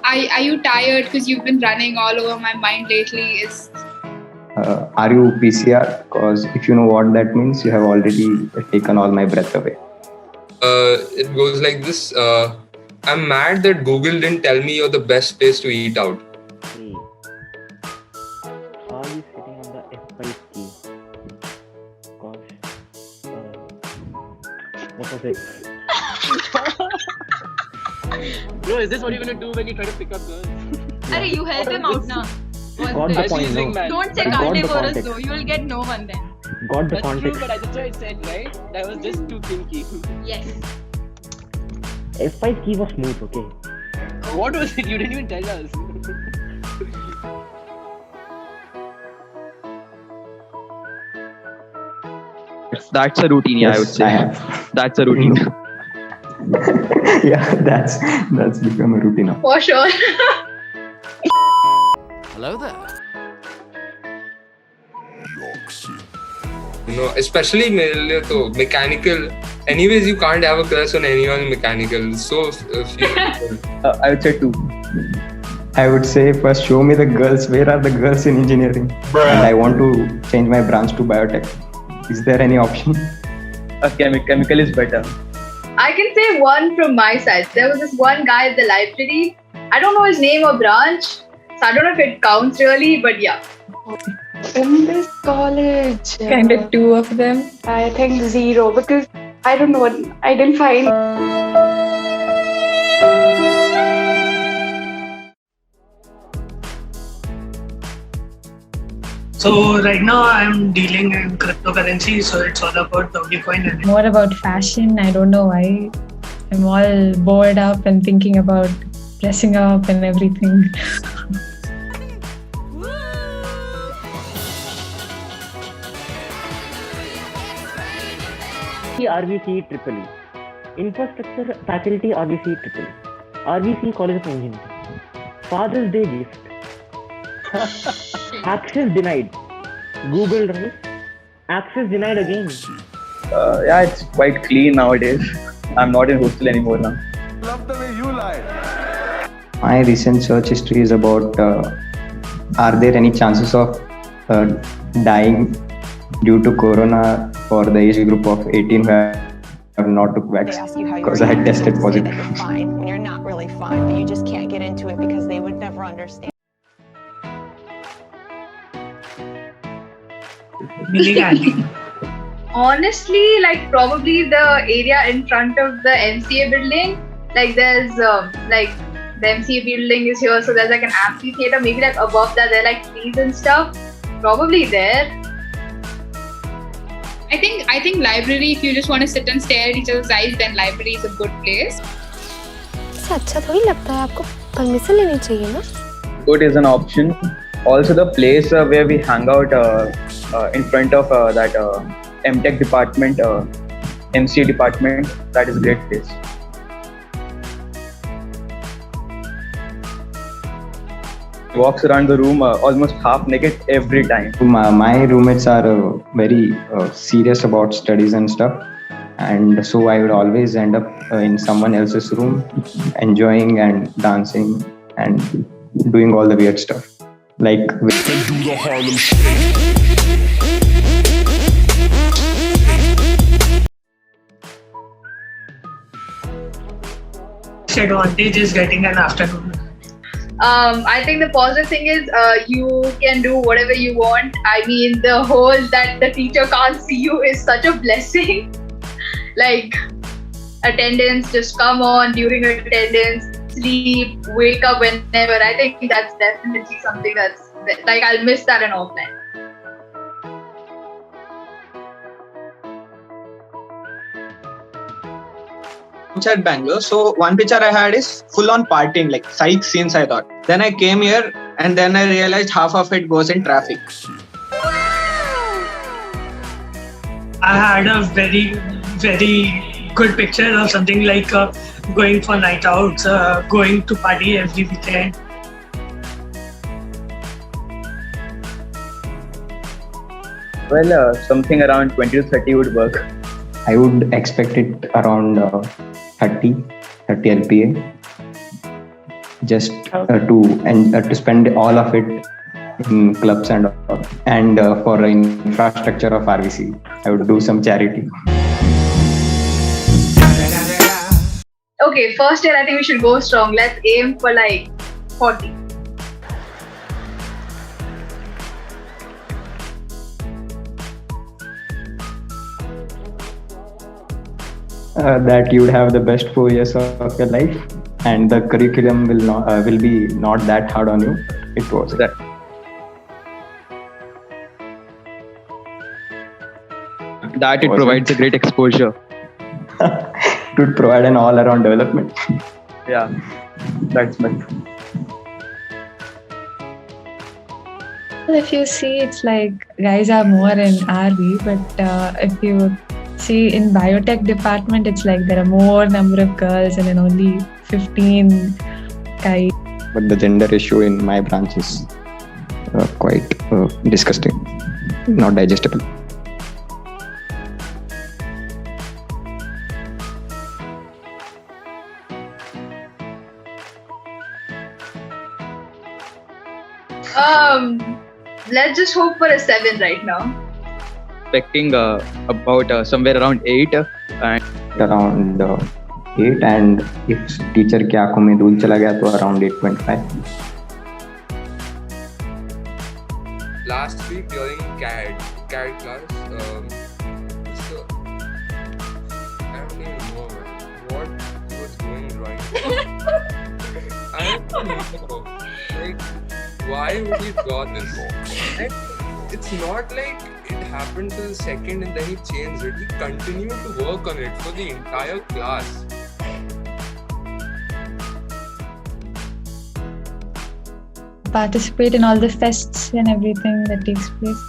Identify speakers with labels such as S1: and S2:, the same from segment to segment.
S1: Are you tired because you've been running all over my mind lately?
S2: Are you PCR? Because if you know what that means, you have already taken all my breath away.
S3: It goes like this. I'm mad that Google didn't tell me you're the best place to eat out.
S4: Hey, are you sitting on the F5 key? Gosh. What was it?
S5: Bro, is this what you're gonna do when you try to pick up girls?
S6: Arey, you help him out now.
S4: Got the point, no?
S6: Don't say
S4: Got the
S6: carnivorous
S4: context.
S6: though. You will get no one then.
S4: Got the
S5: That's true,
S4: context.
S5: but that's what I said, right? That was just too kinky.
S6: Yes.
S4: F5 key was smooth, okay?
S5: What was it? You didn't even tell us.
S7: That's a routine, yeah, I would
S2: Yes,
S7: say.
S2: I have.
S7: That's a routine.
S2: Yeah, that's become a routine now.
S1: For sure.
S8: Hello there.
S3: Especially mechanical. Anyways, you can't have a crush on anyone in mechanical. So few people.
S7: I would say 2.
S2: I would say first show me the girls. Where are the girls in engineering? And I want to change my branch to biotech. Is there any option?
S7: Chemical is better.
S1: I can say one from my side. There was this one guy at the library. I don't know his name or branch, so I don't know if it counts really, but yeah.
S9: In this college,
S10: Kind of 2 of them.
S9: I think 0 because I don't know what I didn't find.
S11: So right now I'm dealing in cryptocurrency, so it's all about Dogecoin and
S10: More about fashion. I don't know why. I'm all bored up and thinking about dressing up and everything.
S4: RVC Triple E. Infrastructure Faculty RVC Triple E. RVC College of Engineering. Father's Day gift. Access denied. Google Drive. Access denied again.
S7: Yeah, it's quite clean nowadays. I'm not in hostel anymore now.
S2: My recent search history is about are there any chances of dying due to corona for the age group of 18 who have not took vaccine because I had tested positive.
S12: You're fine when you're not really fine, but you just can't get into it because they would never understand.
S11: meaning Andy.
S1: Honestly, like probably the area in front of the MCA building, like there's like the MCA building is here, so there's like an amphitheater. Maybe like above that there are like trees and stuff. Probably there. I think library. If you just want to sit and stare at each other's eyes, then library is a good place.
S13: इससे अच्छा थोड़ी लगता है आपको permission लेनी चाहिए ना
S7: Good is an option. Also, the place where we hang out in front of that MTech department, MCA department, that is a great place. Walks around the room almost half naked every time.
S2: My roommates are very serious about studies and stuff, and so I would always end up in someone else's room, enjoying and dancing and doing all the weird stuff. Like
S8: Do the Harlem Shake.
S11: Advantage is getting an afternoon.
S1: I think the positive thing is you can do whatever you want. I mean, the whole that the teacher can't see you is such a blessing. Like attendance, just come on during attendance, sleep, wake up whenever. I think that's definitely something that's like I'll miss that in offline.
S14: At Bangalore, so one picture I had is full on partying, like psych scenes I thought. Then I came here and then I realized half of it goes in traffic.
S11: I had a very, very good picture of something like going for night outs, going to party every weekend.
S7: Well, something around 20 to 30 would work.
S2: I would expect it around 30 LPA. just to spend all of it in clubs and all. And for infrastructure of RVC, I would do some charity.
S1: Okay, first year I think we should go strong. Let's aim for like 40.
S2: That you would have the best 4 years of your life, and the curriculum will be not that hard on you. It was that.
S7: That it provides a great exposure.
S2: It would provide an all-around development.
S7: Yeah, that's my.
S10: Well, if you see, it's like guys are more in RV, but if you see in biotech department, it's like there are more number of girls and then only 15 guys.
S2: But the gender issue in my branch is quite disgusting, not digestible.
S1: Let's just hope for a 7 right now.
S7: Expecting about somewhere around 8 and
S2: Around 8, and if teacher की आंखों में धूल चला गया तो around 8.5.
S3: Last week during CAD class, so I don't even know what was going wrong. I don't know. Like, why would he draw this? And it's not like it happened to the second and then he changed it. He continued to work on it for the entire class.
S10: Participate in all the fests and everything that takes place.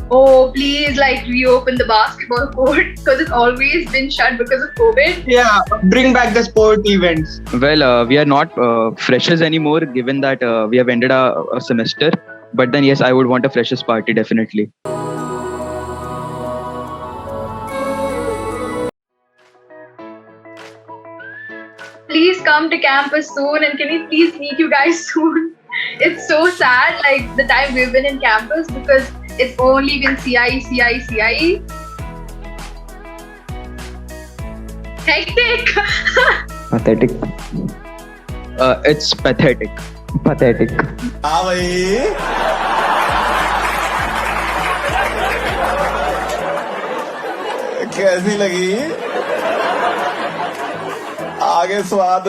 S1: Oh, please, like reopen the basketball court because it's always been shut because of COVID.
S14: Yeah, bring back the sport events.
S7: well, we are not freshers anymore, given that we have ended a semester. But then yes, I would want a freshers party definitely.
S1: Please come to campus soon, and can we please meet you guys soon? It's so sad, like the time we've been in campus, because it's only been CIE. Hectic.
S2: Pathetic.
S7: It's pathetic.
S2: Pathetic.
S8: हाँ भाई कैसी लगी आगे स्वाद